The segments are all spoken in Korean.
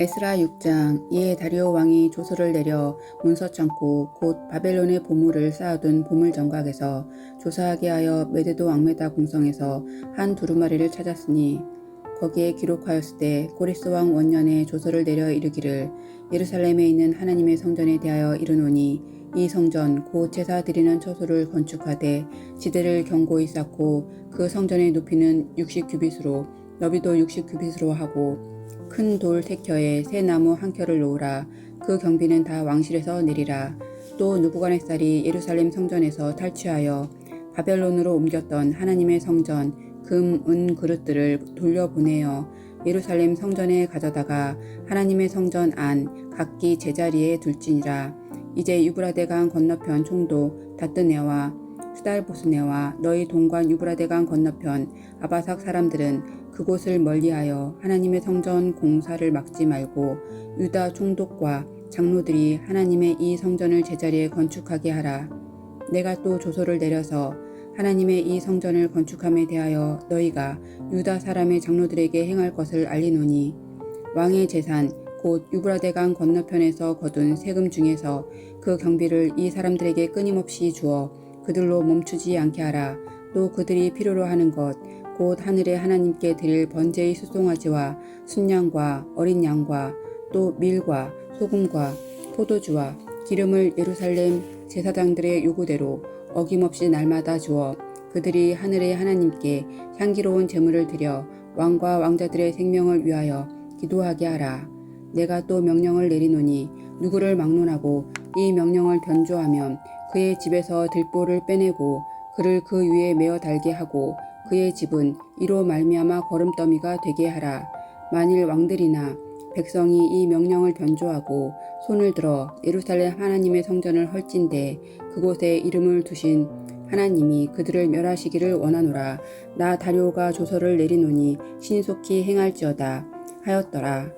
에스라 6장. 이에 다리오 왕이 조서를 내려 문서창고 곧 바벨론의 보물을 쌓아둔 보물정각에서 조사하게 하여 메데도 왕메다 궁성에서 한 두루마리를 찾았으니 거기에 기록하였으되 고레스 왕 원년에 조서를 내려 이르기를 예루살렘에 있는 하나님의 성전에 대하여 이르노니 이 성전 곧 제사 드리는 처소를 건축하되 지대를 견고히 쌓고 그 성전의 높이는 60규빗으로 너비도 60규빗으로 하고 큰 돌 3켜에 새 나무 한 켜를 놓으라. 그 경비는 다 왕실에서 내리라. 또 느부갓네살이 예루살렘 성전에서 탈취하여 바벨론으로 옮겼던 하나님의 성전 금, 은 그릇들을 돌려보내어 예루살렘 성전에 가져다가 하나님의 성전 안 각기 제자리에 둘지니라. 이제 유브라데강 건너편 총독 다뜨네와 스달보스네와 너희 동관 유브라데강 건너편 아바삭 사람들은 그곳을 멀리하여 하나님의 성전 공사를 막지 말고 유다 총독과 장로들이 하나님의 이 성전을 제자리에 건축하게 하라. 내가 또 조서를 내려서 하나님의 이 성전을 건축함에 대하여 너희가 유다 사람의 장로들에게 행할 것을 알리노니 왕의 재산 곧 유브라데강 건너편에서 거둔 세금 중에서 그 경비를 이 사람들에게 끊임없이 주어 그들로 멈추지 않게 하라. 또 그들이 필요로 하는 것 곧 하늘의 하나님께 드릴 번제의 수송아지와 순양과 어린 양과 또 밀과 소금과 포도주와 기름을 예루살렘 제사장들의 요구대로 어김없이 날마다 주어 그들이 하늘의 하나님께 향기로운 제물을 드려 왕과 왕자들의 생명을 위하여 기도하게 하라. 내가 또 명령을 내리노니 누구를 막론하고 이 명령을 변조하면 그의 집에서 들보를 빼내고 그를 그 위에 메어 달게 하고 그의 집은 이로 말미암아 거름더미가 되게 하라. 만일 왕들이나 백성이 이 명령을 변조하고 손을 들어 예루살렘 하나님의 성전을 헐진대 그곳에 이름을 두신 하나님이 그들을 멸하시기를 원하노라. 나 다리오가 조서를 내리노니 신속히 행할지어다 하였더라.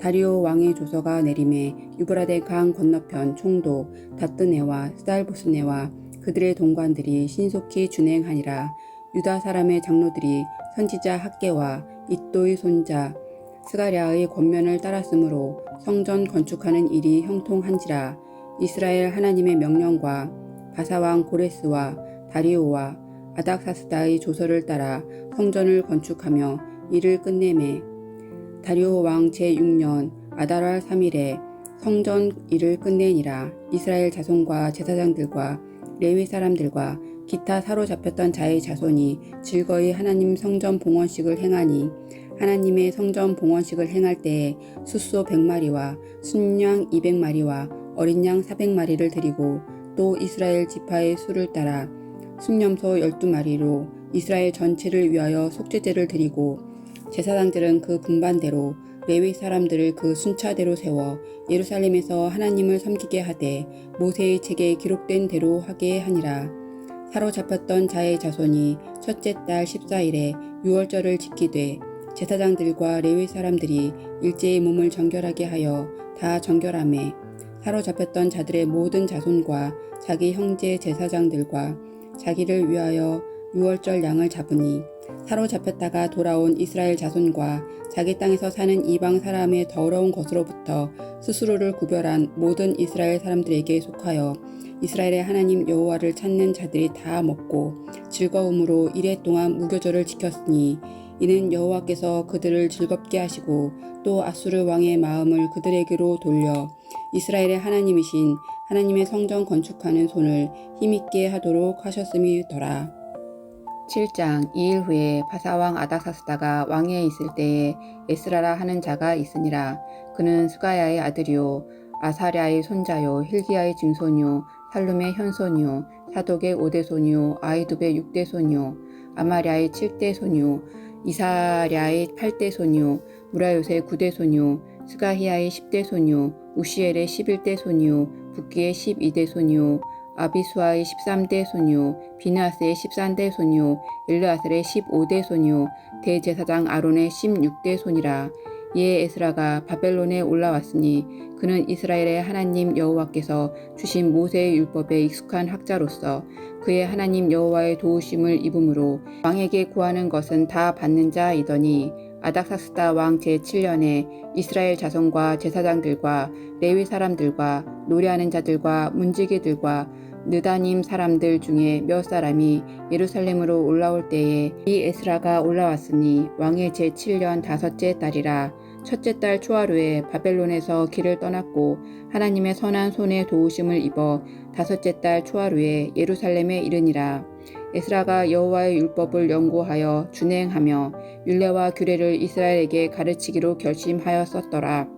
다리오 왕의 조서가 내림에 유브라데 강 건너편 총독 다뜨네와 스달보스네와 그들의 동관들이 신속히 준행하니라. 유다 사람의 장로들이 선지자 학개와 이또의 손자 스가랴의 권면을 따랐으므로 성전 건축하는 일이 형통한지라. 이스라엘 하나님의 명령과 바사왕 고레스와 다리오와 아닥사스다의 조서를 따라 성전을 건축하며 일을 끝내매 다리오 왕 제6년 아달월 3일에 성전 일을 끝내니라. 이스라엘 자손과 제사장들과 레위 사람들과 기타 사로잡혔던 자의 자손이 즐거이 하나님 성전 봉헌식을 행하니 하나님의 성전 봉헌식을 행할 때에 숫소 100마리와 순양 200마리와 어린 양 400마리를 드리고 또 이스라엘 지파의 수를 따라 순염소 12마리로 이스라엘 전체를 위하여 속죄제를 드리고 제사장들은 그 분반대로 레위 사람들을 그 순차대로 세워 예루살렘에서 하나님을 섬기게 하되 모세의 책에 기록된 대로 하게 하니라. 사로잡혔던 자의 자손이 첫째 달 14일에 유월절을 지키되 제사장들과 레위 사람들이 일제히 몸을 정결하게 하여 다 정결하매 사로잡혔던 자들의 모든 자손과 자기 형제 제사장들과 자기를 위하여 유월절 양을 잡으니 사로잡혔다가 돌아온 이스라엘 자손과 자기 땅에서 사는 이방 사람의 더러운 것으로부터 스스로를 구별한 모든 이스라엘 사람들에게 속하여 이스라엘의 하나님 여호와를 찾는 자들이 다 먹고 즐거움으로 이레 동안 무교절을 지켰으니 이는 여호와께서 그들을 즐겁게 하시고 또 아수르 왕의 마음을 그들에게로 돌려 이스라엘의 하나님이신 하나님의 성전 건축하는 손을 힘있게 하도록 하셨음이더라. 7장. 2일 후에 바사왕 아닥사스다가 왕위에 있을 때에 에스라라 하는 자가 있으니라. 그는 스가야의 아들이요 아사랴의 손자요 힐기야의 증손이요 살룸의 현손이요 사독의 5대 손이요 아이둡의 6대 손이요 아마랴의 7대 손이요 이사랴의 8대 손이요 무라요의 9대 손이요 스가히야의 10대 손이요 우시엘의 11대 손이요 붓기의 12대 손이요 아비수아의 13대 손이요 비느하스의 13대 손이요 엘르아셀의 15대 손이요 대제사장 아론의 16대 손이라. 이에 에스라가 바벨론에 올라왔으니 그는 이스라엘의 하나님 여호와께서 주신 모세의 율법에 익숙한 학자로서 그의 하나님 여호와의 도우심을 입음으로 왕에게 구하는 것은 다 받는 자이더니 아닥사스다 왕 제7년에 이스라엘 자손과 제사장들과 레위 사람들과 노래하는 자들과 문지기들과 느다님 사람들 중에 몇 사람이 예루살렘으로 올라올 때에 이 에스라가 올라왔으니 왕의 제7년 다섯째 달이라. 첫째 달 초하루에 바벨론에서 길을 떠났고 하나님의 선한 손에 도우심을 입어 다섯째 달 초하루에 예루살렘에 이르니라. 에스라가 여호와의 율법을 연구하여 준행하며 율례와 규례를 이스라엘에게 가르치기로 결심하였었더라.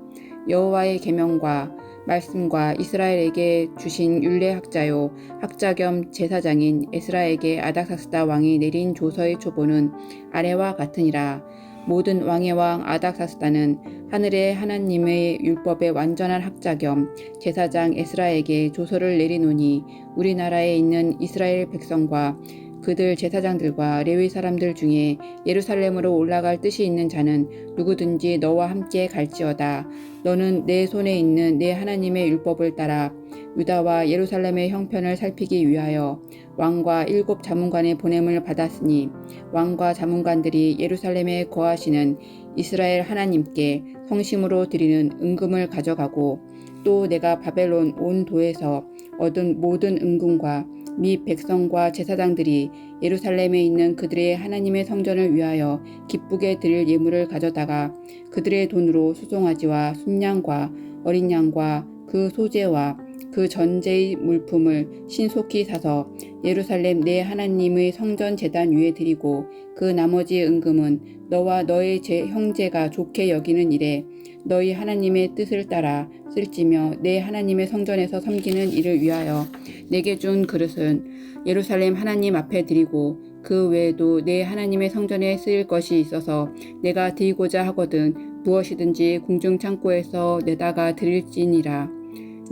여호와의 계명과 말씀과 이스라엘에게 주신 율례학자요 학자 겸 제사장인 에스라에게 아닥사스다 왕이 내린 조서의 초본은 아래와 같으니라. 모든 왕의 왕 아닥사스다는 하늘의 하나님의 율법의 완전한 학자 겸 제사장 에스라에게 조서를 내리노니 우리나라에 있는 이스라엘 백성과 그들 제사장들과 레위 사람들 중에 예루살렘으로 올라갈 뜻이 있는 자는 누구든지 너와 함께 갈지어다. 너는 내 손에 있는 내 하나님의 율법을 따라 유다와 예루살렘의 형편을 살피기 위하여 왕과 7 자문관의 보냄을 받았으니 왕과 자문관들이 예루살렘에 거하시는 이스라엘 하나님께 성심으로 드리는 은금을 가져가고 또 내가 바벨론 온 도에서 얻은 모든 은금과 및 백성과 제사장들이 예루살렘에 있는 그들의 하나님의 성전을 위하여 기쁘게 드릴 예물을 가져다가 그들의 돈으로 수송아지와 순양과 어린 양과 그 소재와 그 전제의 물품을 신속히 사서 예루살렘 내 하나님의 성전 제단 위에 드리고 그 나머지 은금은 너와 너의 형제가 좋게 여기는 일에 너희 하나님의 뜻을 따라 쓸지며 내 하나님의 성전에서 섬기는 일을 위하여 내게 준 그릇은 예루살렘 하나님 앞에 드리고 그 외에도 내 하나님의 성전에 쓰일 것이 있어서 내가 드리고자 하거든 무엇이든지 궁중 창고에서 내다가 드릴지니라.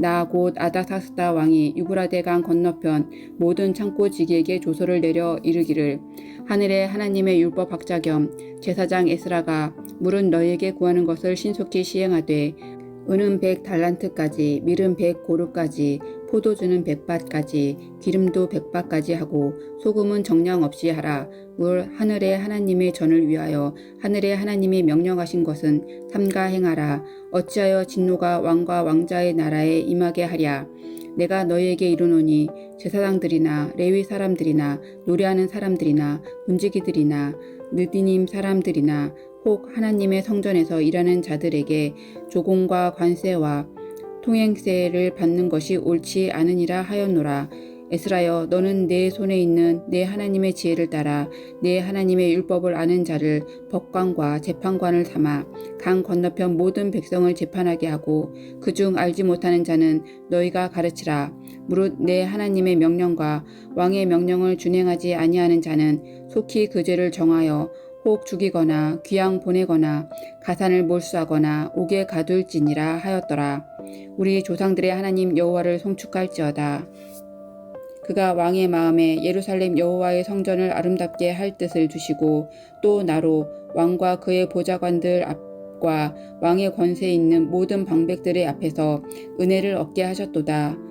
나 곧 아닥사스다 왕이 유브라데 강 건너편 모든 창고지기에게 조서를 내려 이르기를 하늘의 하나님의 율법 학자 겸 제사장 에스라가 물은 너희에게 구하는 것을 신속히 시행하되 은은 100달란트까지 밀은 100고루까지 포도주는 100밭까지 기름도 100밭까지 하고 소금은 정량 없이 하라. 물 하늘의 하나님의 전을 위하여 하늘의 하나님이 명령하신 것은 삼가 행하라. 어찌하여 진노가 왕과 왕자의 나라에 임하게 하랴. 내가 너희에게 이르노니 제사장들이나 레위 사람들이나 노래하는 사람들이나 문지기들이나 느디님 사람들이나 혹 하나님의 성전에서 일하는 자들에게 조공과 관세와 통행세를 받는 것이 옳지 않으니라 하였노라. 에스라여 너는 내 손에 있는 내 하나님의 지혜를 따라 내 하나님의 율법을 아는 자를 법관과 재판관을 삼아 강 건너편 모든 백성을 재판하게 하고 그중 알지 못하는 자는 너희가 가르치라. 무릇 내 하나님의 명령과 왕의 명령을 준행하지 아니하는 자는 속히 그 죄를 정하여 혹 죽이거나 귀양 보내거나 가산을 몰수하거나 옥에 가둘지니라 하였더라. 우리 조상들의 하나님 여호와를 송축할지어다. 그가 왕의 마음에 예루살렘 여호와의 성전을 아름답게 할 뜻을 주시고 또 나로 왕과 그의 보좌관들 앞과 왕의 권세에 있는 모든 방백들의 앞에서 은혜를 얻게 하셨도다.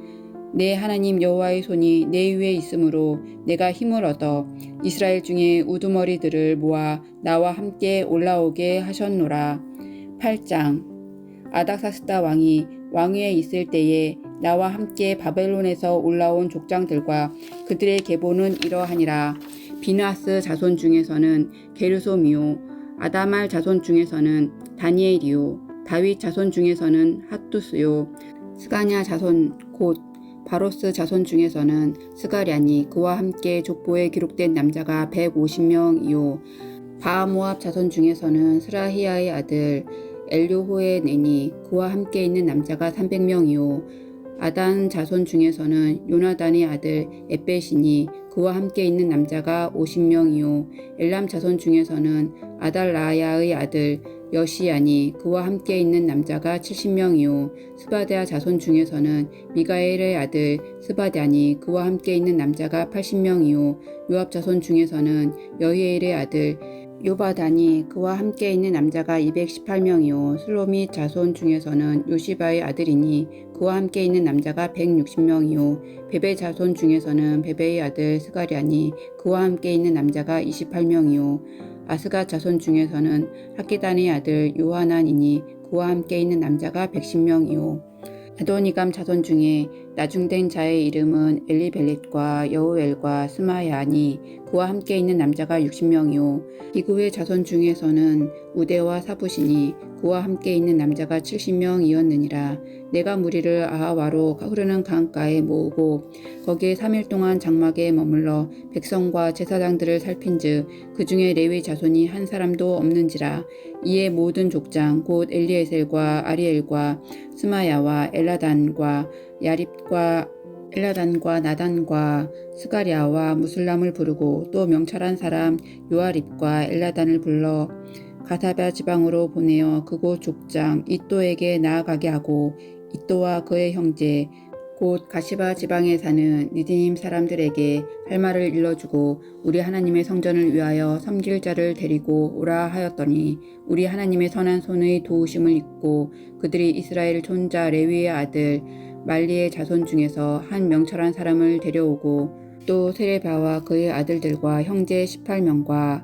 내 하나님 여호와의 손이 내 위에 있으므로 내가 힘을 얻어 이스라엘 중에 우두머리들을 모아 나와 함께 올라오게 하셨노라. 8장 아닥사스다 왕이 왕위에 있을 때에 나와 함께 바벨론에서 올라온 족장들과 그들의 계보는 이러하니라. 비나스 자손 중에서는 게르솜이요 아다말 자손 중에서는 다니엘이요 다윗 자손 중에서는 핫두스요 스가냐 자손 곧 바로스 자손 중에서는 스가랴니 그와 함께 족보에 기록된 남자가 150명이요 바모압 자손 중에서는 스라히야의 아들 엘요호의 내니 그와 함께 있는 남자가 300명이요 아단 자손 중에서는 요나단의 아들 에벳이니 그와 함께 있는 남자가 50명이요 엘람 자손 중에서는 아달라야의 아들 여시야니 그와 함께 있는 남자가 70명이요 스바랴 자손 중에서는 미가엘의 아들 스바랴니 그와 함께 있는 남자가 80명이요 요압 자손 중에서는 여히엘의 아들 요바다니 그와 함께 있는 남자가 218명이요 슬로밋 자손 중에서는 요시바의 아들이니 그와 함께 있는 남자가 160명이요 베베 자손 중에서는 베베의 아들 스가랴니 그와 함께 있는 남자가 28명이요 아스가 자손 중에서는 학기단의 아들 요하난이니 그와 함께 있는 남자가 110명이요. 아도니감 자손 중에 나중된 자의 이름은 엘리벨렛과 여우엘과 스마야니 그와 함께 있는 남자가 60명이요. 기구의 자손 중에서는 우대와 사부시니 그와 함께 있는 남자가 70명이었느니라. 내가 무리를 아하와로 흐르는 강가에 모으고 거기에 3일 동안 장막에 머물러 백성과 제사장들을 살핀즉 그 중에 레위 자손이 한 사람도 없는지라. 이에 모든 족장 곧 엘리에셀과 아리엘과 스마야와 엘라단과 야립과 엘라단과 나단과 스가랴와 무슬람을 부르고 또 명찰한 사람 요아립과 엘라단을 불러 가사바 지방으로 보내어 그곳 족장 이또에게 나아가게 하고 이또와 그의 형제 곧 가시바 지방에 사는 니드님 사람들에게 할 말을 일러주고 우리 하나님의 성전을 위하여 섬길 자를 데리고 오라 하였더니 우리 하나님의 선한 손의 도우심을 입고 그들이 이스라엘 손자 레위의 아들 말리의 자손 중에서 한 명철한 사람을 데려오고 또 세레바와 그의 아들들과 형제 18명과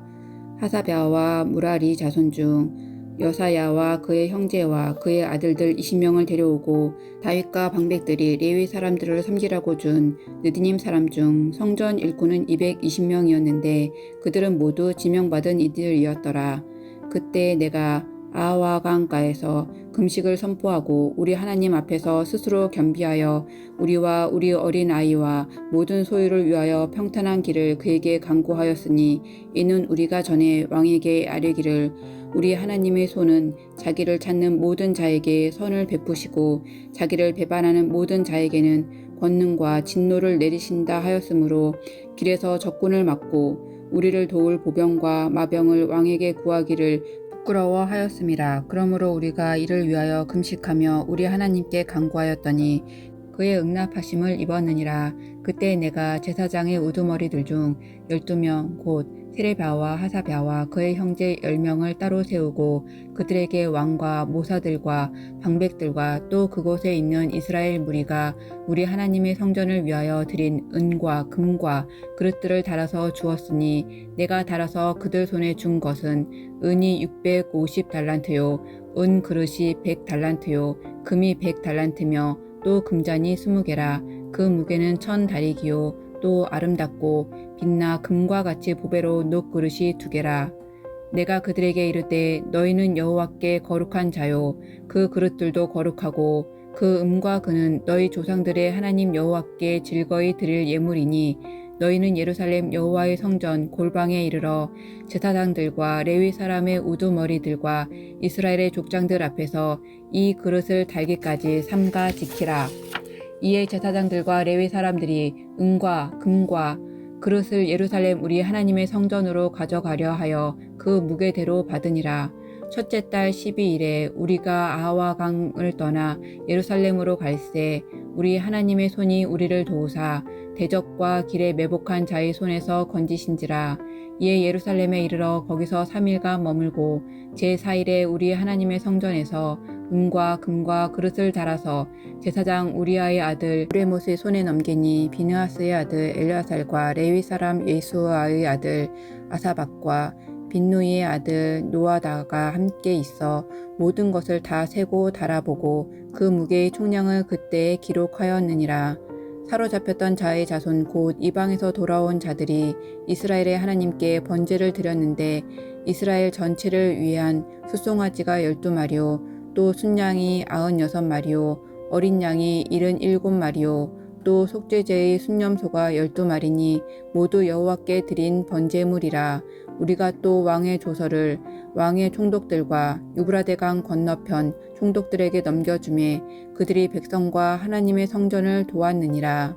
하사랴와 무라리 자손 중 여사야와 그의 형제와 그의 아들들 20명을 데려오고 다윗과 방백들이 레위 사람들을 섬기라고 준 느디님 사람 중 성전 일꾼은 220명이었는데 그들은 모두 지명받은 이들이었더라. 그때 내가 아하와 강가에서 금식을 선포하고 우리 하나님 앞에서 스스로 겸비하여 우리와 우리 어린 아이와 모든 소유를 위하여 평탄한 길을 그에게 강구하였으니 이는 우리가 전에 왕에게 아뢰기를 우리 하나님의 손은 자기를 찾는 모든 자에게 선을 베푸시고 자기를 배반하는 모든 자에게는 권능과 진노를 내리신다 하였으므로 길에서 적군을 막고 우리를 도울 보병과 마병을 왕에게 구하기를 부끄러워하였음이라. 그러므로 우리가 이를 위하여 금식하며 우리 하나님께 간구하였더니 그의 응답하심을 입었느니라. 그때 내가 제사장의 우두머리들 중 12명 곧 세레바와 하사랴와 그의 형제 10명을 따로 세우고 그들에게 왕과 모사들과 방백들과 또 그곳에 있는 이스라엘 무리가 우리 하나님의 성전을 위하여 드린 은과 금과 그릇들을 달아서 주었으니 내가 달아서 그들 손에 준 것은 은이 650달란트요 은 그릇이 100달란트요 금이 100달란트며 또 금잔이 20개라. 그 무게는 1000다리기요 또 아름답고 빛나 금과 같이 보배로 녹그릇이 2개라. 내가 그들에게 이르되 너희는 여호와께 거룩한 자요 그 그릇들도 거룩하고 그 음과 금은 너희 조상들의 하나님 여호와께 즐거이 드릴 예물이니 너희는 예루살렘 여호와의 성전 골방에 이르러 제사장들과 레위 사람의 우두머리들과 이스라엘의 족장들 앞에서 이 그릇을 달기까지 삼가 지키라. 이에 제사장들과 레위 사람들이 은과 금과 그릇을 예루살렘 우리 하나님의 성전으로 가져가려 하여 그 무게대로 받으니라. 첫째 달 12일에 우리가 아하와 강을 떠나 예루살렘으로 갈새 우리 하나님의 손이 우리를 도우사 대적과 길에 매복한 자의 손에서 건지신지라. 이에 예루살렘에 이르러 거기서 3일간 머물고 제4일에 우리 하나님의 성전에서 은과 금과 그릇을 달아서 제사장 우리아의 아들 브레못의 손에 넘기니 비느하스의 아들 엘르아살과 레위 사람 예수아의 아들 아사박과 빈누이의 아들 노아다가 함께 있어 모든 것을 다 세고 달아보고 그 무게의 총량을 그때에 기록하였느니라. 사로잡혔던 자의 자손 곧 이방에서 돌아온 자들이 이스라엘의 하나님께 번제를 드렸는데 이스라엘 전체를 위한 숫송아지가 12마리요 또 순양이 96마리요 어린 양이 77마리요 또 속죄제의 순념소가 12마리니 모두 여호와께 드린 번제물이라. 우리가 또 왕의 조서를 왕의 총독들과 유브라데강 건너편 총독들에게 넘겨주매 그들이 백성과 하나님의 성전을 도왔느니라.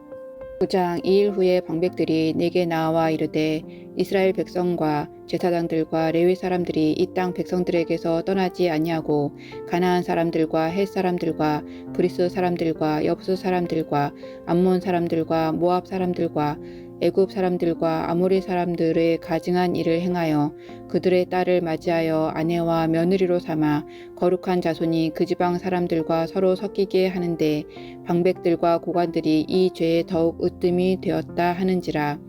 9장 2일 후에 방백들이 내게 나와 이르되 이스라엘 백성과 제사장들과 레위 사람들이 이 땅 백성들에게서 떠나지 아니하고 가나안 사람들과 헷 사람들과 브리스 사람들과 여부스 사람들과 암몬 사람들과 모압 사람들과 애굽 사람들과 아모리 사람들의 가증한 일을 행하여 그들의 딸을 맞이하여 아내와 며느리로 삼아 거룩한 자손이 그 지방 사람들과 서로 섞이게 하는데 방백들과 고관들이 이 죄에 더욱 으뜸이 되었다 하는지라.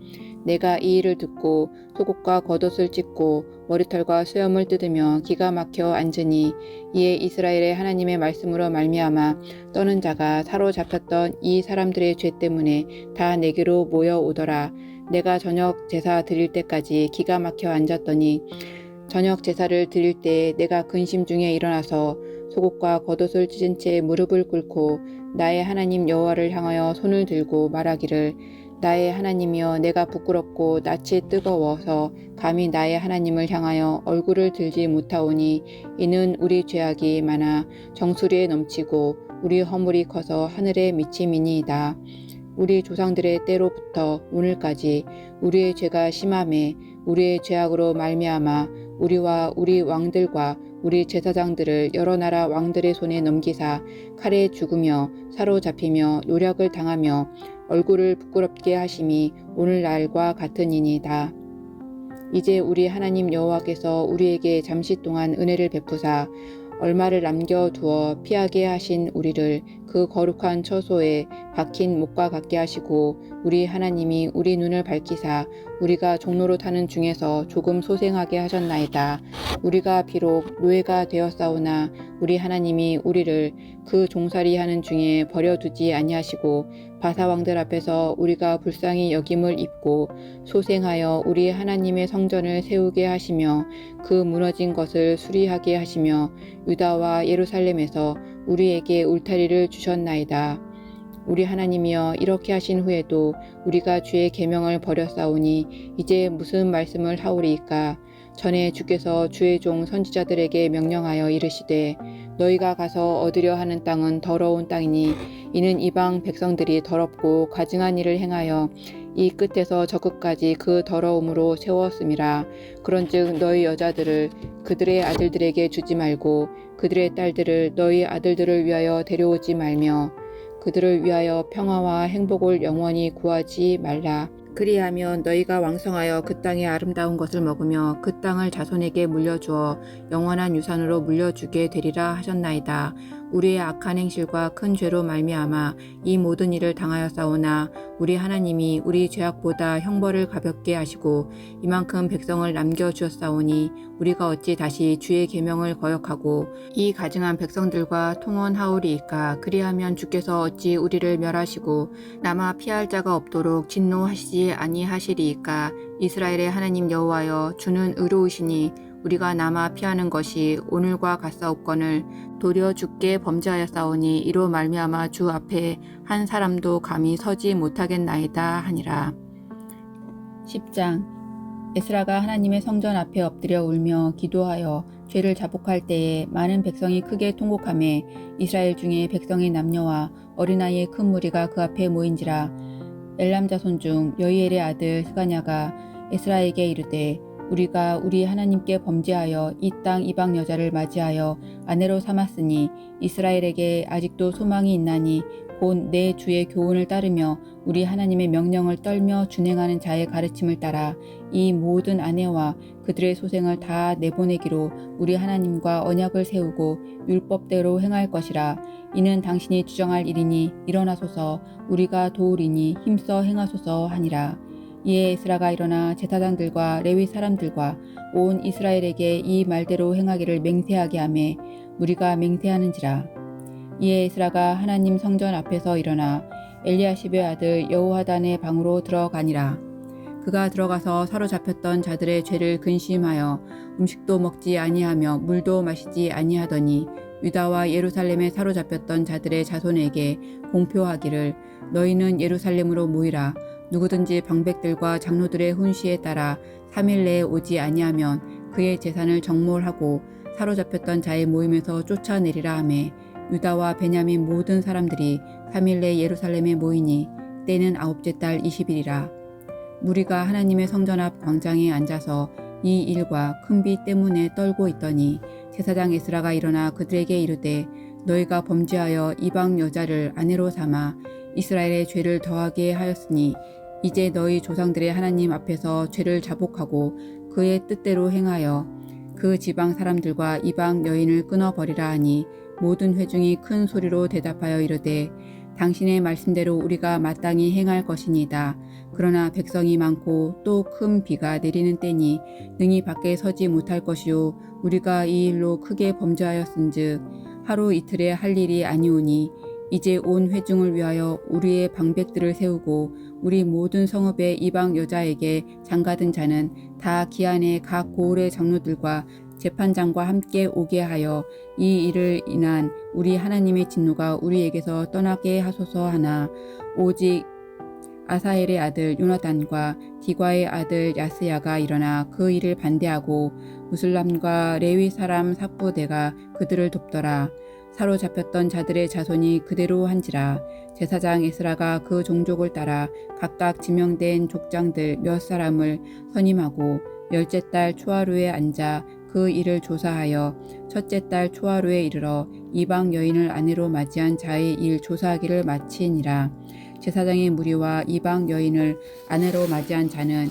내가 이 일을 듣고 속옷과 겉옷을 찢고 머리털과 수염을 뜯으며 기가 막혀 앉으니 이에 이스라엘의 하나님의 말씀으로 말미암아 떠는 자가 사로잡혔던 이 사람들의 죄 때문에 다 내게로 모여오더라. 내가 저녁 제사 드릴 때까지 기가 막혀 앉았더니 저녁 제사를 드릴 때에 내가 근심 중에 일어나서 속옷과 겉옷을 찢은 채 무릎을 꿇고 나의 하나님 여호와를 향하여 손을 들고 말하기를 나의 하나님이여 내가 부끄럽고 낯이 뜨거워서 감히 나의 하나님을 향하여 얼굴을 들지 못하오니 이는 우리 죄악이 많아 정수리에 넘치고 우리 허물이 커서 하늘에 미침이니이다. 우리 조상들의 때로부터 오늘까지 우리의 죄가 심하매 우리의 죄악으로 말미암아 우리와 우리 왕들과 우리 제사장들을 여러 나라 왕들의 손에 넘기사 칼에 죽으며 사로잡히며 노력을 당하며 얼굴을 부끄럽게 하심이 오늘날과 같으니이다. 이제 우리 하나님 여호와께서 우리에게 잠시 동안 은혜를 베푸사 얼마를 남겨두어 피하게 하신 우리를 그 거룩한 처소에 박힌 목과 같게 하시고 우리 하나님이 우리 눈을 밝히사 우리가 종로로 타는 중에서 조금 소생하게 하셨나이다. 우리가 비록 노예가 되었사오나 우리 하나님이 우리를 그 종살이하는 중에 버려두지 아니하시고 바사왕들 앞에서 우리가 불쌍히 여김을 입고 소생하여 우리 하나님의 성전을 세우게 하시며 그 무너진 것을 수리하게 하시며 유다와 예루살렘에서 우리에게 울타리를 주셨나이다. 우리 하나님이여 이렇게 하신 후에도 우리가 주의 계명을 버렸사오니 이제 무슨 말씀을 하오리이까. 전에 주께서 주의 종 선지자들에게 명령하여 이르시되 너희가 가서 얻으려 하는 땅은 더러운 땅이니 이는 이방 백성들이 더럽고 가증한 일을 행하여 이 끝에서 저 끝까지 그 더러움으로 세웠음이라. 그런즉 너희 여자들을 그들의 아들들에게 주지 말고 그들의 딸들을 너희 아들들을 위하여 데려오지 말며 그들을 위하여 평화와 행복을 영원히 구하지 말라. 그리하면 너희가 왕성하여 그 땅의 아름다운 것을 먹으며 그 땅을 자손에게 물려주어 영원한 유산으로 물려주게 되리라 하셨나이다. 우리의 악한 행실과 큰 죄로 말미암아 이 모든 일을 당하였사오나 우리 하나님이 우리 죄악보다 형벌을 가볍게 하시고 이만큼 백성을 남겨주었사오니 우리가 어찌 다시 주의 계명을 거역하고 이 가증한 백성들과 통혼하오리이까. 그리하면 주께서 어찌 우리를 멸하시고 남아 피할 자가 없도록 진노하시지 아니하시리이까. 이스라엘의 하나님 여호와여 주는 의로우시니 우리가 남아 피하는 것이 오늘과 같사옵거늘 도리어 주께 범죄하였사오니 이로 말미암아 주 앞에 한 사람도 감히 서지 못하겠나이다 하니라. 10장. 에스라가 하나님의 성전 앞에 엎드려 울며 기도하여 죄를 자복할 때에 많은 백성이 크게 통곡하매 이스라엘 중에 백성의 남녀와 어린아이의 큰 무리가 그 앞에 모인지라. 엘람 자손 중 여이엘의 아들 스가냐가 에스라에게 이르되 우리가 우리 하나님께 범죄하여 이 땅 이방 여자를 맞이하여 아내로 삼았으니 이스라엘에게 아직도 소망이 있나니 곧 내 주의 교훈을 따르며 우리 하나님의 명령을 떨며 준행하는 자의 가르침을 따라 이 모든 아내와 그들의 소생을 다 내보내기로 우리 하나님과 언약을 세우고 율법대로 행할 것이라. 이는 당신이 주정할 일이니 일어나소서 우리가 도우리니 힘써 행하소서 하니라. 이에 에스라가 일어나 제사장들과 레위 사람들과 온 이스라엘에게 이 말대로 행하기를 맹세하게 하매 무리가 맹세하는지라. 이에 에스라가 하나님 성전 앞에서 일어나 엘리야십의 아들 여호하단의 방으로 들어가니라. 그가 들어가서 사로잡혔던 자들의 죄를 근심하여 음식도 먹지 아니하며 물도 마시지 아니하더니 유다와 예루살렘에 사로잡혔던 자들의 자손에게 공표하기를 너희는 예루살렘으로 모이라. 누구든지 방백들과 장로들의 훈시에 따라 3일 내에 오지 아니하면 그의 재산을 정몰하고 사로잡혔던 자의 모임에서 쫓아내리라 하매 유다와 베냐민 모든 사람들이 3일 내 예루살렘에 모이니 때는 9째 달 20일이라. 무리가 하나님의 성전 앞 광장에 앉아서 이 일과 큰 비 때문에 떨고 있더니 제사장 에스라가 일어나 그들에게 이르되 너희가 범죄하여 이방 여자를 아내로 삼아 이스라엘의 죄를 더하게 하였으니 이제 너희 조상들의 하나님 앞에서 죄를 자복하고 그의 뜻대로 행하여 그 지방 사람들과 이방 여인을 끊어버리라 하니 모든 회중이 큰 소리로 대답하여 이르되 당신의 말씀대로 우리가 마땅히 행할 것이니이다. 그러나 백성이 많고 또 큰 비가 내리는 때니 능히 밖에 서지 못할 것이요 우리가 이 일로 크게 범죄하였은즉 하루 이틀에 할 일이 아니오니 이제 온 회중을 위하여 우리의 방백들을 세우고 우리 모든 성읍의 이방 여자에게 장가든 자는 다 기한에 각 고을의 장로들과 재판장과 함께 오게 하여 이 일을 인한 우리 하나님의 진노가 우리에게서 떠나게 하소서 하나 오직 아사엘의 아들 요나단과 디과의 아들 야스야가 일어나 그 일을 반대하고 무슬람과 레위 사람 삭부대가 그들을 돕더라. 사로잡혔던 자들의 자손이 그대로 한지라. 제사장 에스라가 그 종족을 따라 각각 지명된 족장들 몇 사람을 선임하고 열째 달 초하루에 앉아 그 일을 조사하여 첫째 달 초하루에 이르러 이방 여인을 아내로 맞이한 자의 일 조사하기를 마치니라. 제사장의 무리와 이방 여인을 아내로 맞이한 자는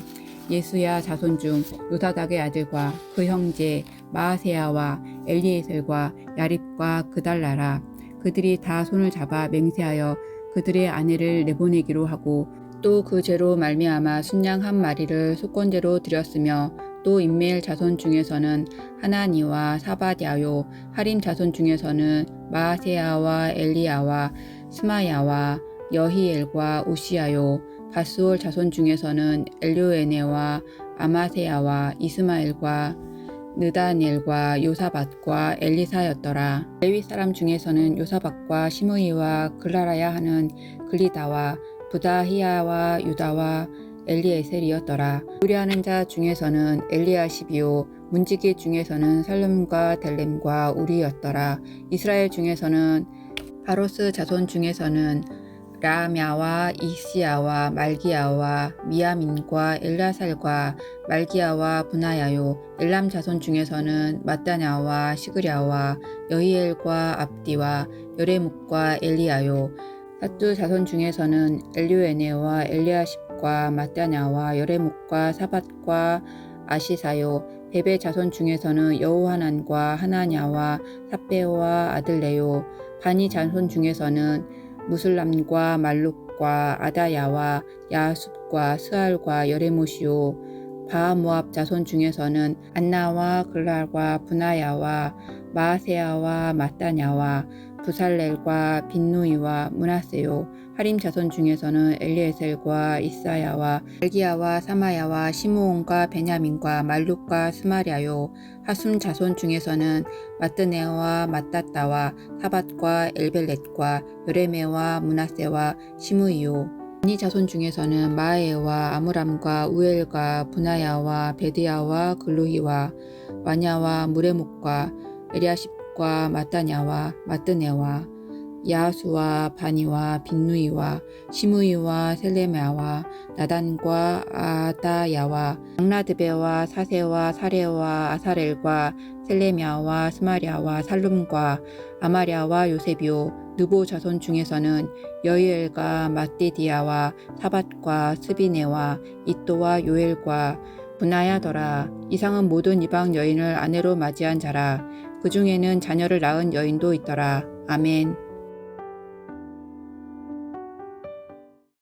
예수야 자손 중 요사닥의 아들과 그 형제 마아세야와 엘리에셀과 야립과 그달라라. 그들이 다 손을 잡아 맹세하여 그들의 아내를 내보내기로 하고 또 그 죄로 말미암아 순양 한 마리를 속건제로 드렸으며 또 임메일 자손 중에서는 하나니와 사바드야요 하림 자손 중에서는 마아세야와 엘리야와 스마야와 여히엘과 우시야요 바스올 자손 중에서는 엘료에네와 아마세야와 이스마엘과 느다니엘과 요사밧과 엘리사였더라. 레위 사람 중에서는 요사밧과 시므이와 글라라야 하는 글리다와 부다히야와 유다와 엘리에셀이었더라. 의뢰하는 자 중에서는 엘리야십이요 문지기 중에서는 살룸과 델렘과 우리였더라. 이스라엘 중에서는 바로스 자손 중에서는 라мя와 이시야와 말기야와 미야민과 엘라살과 말기야와 분하야요 엘람 자손 중에서는 마따냐와 시그랴와 여히엘과 압디와 여레묵과 엘리야요 사뚜 자손 중에서는 엘류에네와 엘리아십과 마따냐와 여레묵과 사밧과 아시사요 베베 자손 중에서는 여호하난과 하나냐와 삽베와 아들레요 바니 자손 중에서는 무슬람과 말룩과 아다야와 야숲과 스알과 여레못이요 바모압 자손 중에서는 안나와 글랄과 분하야와 마아세야와 마따냐와 부살렐과 빈누이와 문하세요 하림 자손 중에서는 엘리에셀과 이사야와 알기야와 사마야와 시므온과 베냐민과 말룩과 스마랴요 하숨 자손 중에서는 마뜨네와 마따따와 사밧과 엘벨렛과 여레메와 문하세와 시므이요 바니 자손 중에서는 마에와 아므람과 우엘과 분하야와 베드야와 글루히와 와냐와 무레묵과 에리아십과 마따냐와 마뜨네와 야수와 바니와 빈누이와 시므이와 셀레메아와 나단과 아다야와 악라드베와 사세와 사레와 아사렐과 셀레미아와 스마랴와 살룸과 아마랴와 요셉이요 느보 자손 중에서는 여이엘과 마띠디야와 사밧과 스비네와 이또와 요엘과 분하야더라. 이상은 모든 이방 여인을 아내로 맞이한 자라. 그 중에는 자녀를 낳은 여인도 있더라. 아멘.